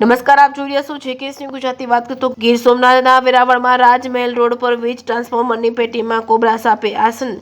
નમસ્કાર, આપ જોઈ રહ્યા છો જેકેએસની ગુજરાતી વાત કરતો ગીર સોમનાથના વેરાવળમાં રાજમહેલ રોડ પર વીજ ટ્રાન્સફોર્મરની પેટીમાં કોબરા સાપે આસન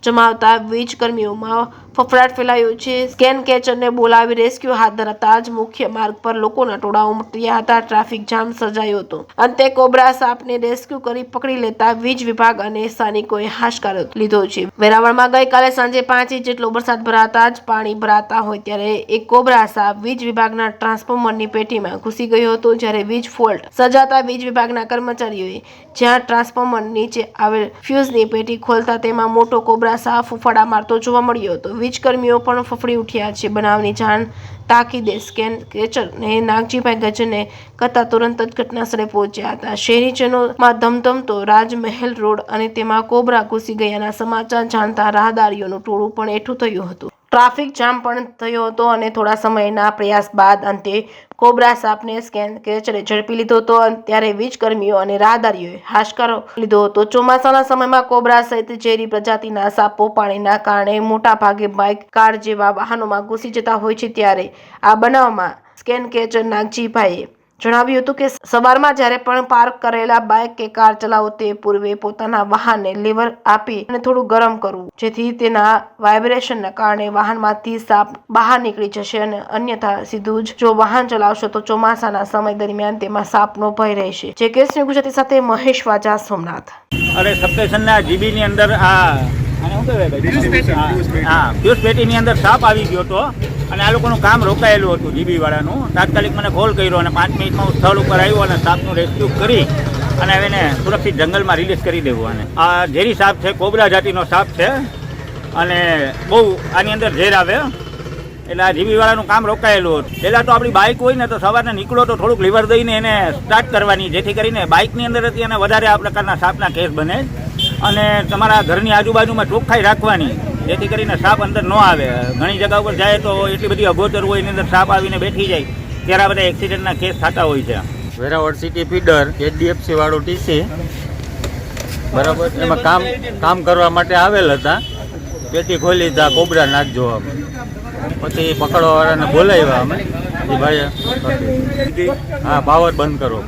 જમાવતા વીજ કર્મીઓમાં ફફડાટ ફેલાયો છે। સ્કેન કેચરને બોલાવી રેસ્ક્યુ હાથ ધરાતા જ મુખ્ય માર્ગ પર લોકોના ટોળા ઉમટ્યા હતા। ટ્રાફિક જામ સર્જાયો હતો। અંતે કોબરા સાપને રેસ્ક્યુ કરી પકડી લેતા વીજ વિભાગ અને સ્થાનિકોએ હાશકારો લીધો છે। વેરાવળમાં ગઈકાલે સાંજે 5 ઇંચ જેટલો વરસાદ ભરાતા જ પાણી ભરાતા હોય ત્યારે એક કોબરા સાપ વીજ વિભાગના ટ્રાન્સફોર્મરની પેટીમાં ઘૂસી ગયો હતો। જ્યારે વીજ ફોલ્ટ સર્જાતા વીજ વિભાગના કર્મચારીઓએ જ્યાં ટ્રાન્સફોર્મર નીચે આવેલ ફ્યુઝની પેટી ખોલતા તેમાં મોટો કોબરા સાપ ફૂફાડા મારતો જોવા મળ્યો હતો। વીજ કર્મીઓ પણ ફફડી ઉઠ્યા છે। બનાવની જાણ તાકીદે સ્કેન કેચર ને નાગજીભાઈ ગજને કરતા તુરંત જ ઘટના સ્થળે પહોંચ્યા હતા। શહેરીજનોમાં ધમધમતો રાજમહેલ રોડ અને તેમાં કોબરા ઘૂસી ગયાના સમાચાર જાણતા રાહદારીઓનું ટોળું પણ એકઠું થયું હતું। ટ્રાફિક જામ પણ થયો હતો અને થોડા સમયના પ્રયાસ બાદ અંતે કોબરા સાપને સ્કેન કેચરે ઝડપી લીધો હતો। ત્યારે વીજ કર્મીઓ અને રાહદારીઓએ હાશકારો લીધો હતો। ચોમાસાના સમયમાં કોબરા સહિત ઝેરી પ્રજાતિના સાપો પાણીના કારણે મોટા ભાગે બાઇક, કાર જેવા વાહનોમાં ઘૂસી જતા હોય છે। ત્યારે આ બનાવમાં સ્કેન કેચર નાગજીભાઈએ જણાવ્યું હતું કે સવારમાં જ્યારે પણ પાર્ક કરેલા બાઇક કે કાર ચલાવો તે પૂર્વે પોતાના વાહનને લીવર આપી અને થોડું ગરમ કરવું, જેથી તેના વાઇબ્રેશનના કારણે વાહનમાંથી સાપ બહાર નીકળી જશે અને અન્યથા સીધું જ જો વાહન ચલાવશો તો ચોમાસાના સમય દરમિયાન તેમાં સાપનો ભય રહેશે। જેકેએસની ગુજરાતી સાથે મહેશ વાજા, સોમનાથ। અરે સબસ્ટેશનના જીબીની અંદર ફ્યુઝ પેટીની અંદર સાપ આવી ગયો હતો અને આ લોકોનું કામ રોકાયેલું હતું જીબી વાળાનું। તાત્કાલિક મને કોલ કર્યો અને 5 મિનિટમાં હું સ્થળ ઉપર આવ્યો અને સાપનું રેસ્ક્યુ કરી અને હવે એને સુરક્ષિત જંગલમાં રિલીઝ કરી દેવું। અને આ ઝેરી સાપ છે, કોબરા જાતિનો સાપ છે અને બહુ આની અંદર ઝેર આવે એટલે આ જીબી વાળાનું કામ રોકાયેલું હતું। પહેલાં તો આપણી બાઇક હોય ને તો સવારને નીકળો તો થોડુંક લીવર દઈને એને સ્ટાર્ટ કરવાની, જેથી કરીને બાઇકની અંદર હતી અને વધારે આ પ્રકારના સાપના કેસ બને અને તમારા ઘરની આજુબાજુમાં ચોખ્ખાઈ રાખવાની, જેથી કરીને સાપ અંદર ન આવે। ઘણી જગ્યા ઉપર જાય તો એટલી બધી અગોચર હોય, એની અંદર સાપ આવીને બેઠી જાય ત્યારે આ બધા એક્સિડન્ટના કેસ થતા હોય છે। વેરાવળ સિટી ફીડર HDFC વાળું ટીસી બરાબર, એમાં કામ કરવા માટે આવેલ હતા। પેટી ખોલી તા કોબરા નાખજો, પછી પકડવા વાળાને બોલાવ્યા અમે, ભાઈ હા પાવર બંધ કરો।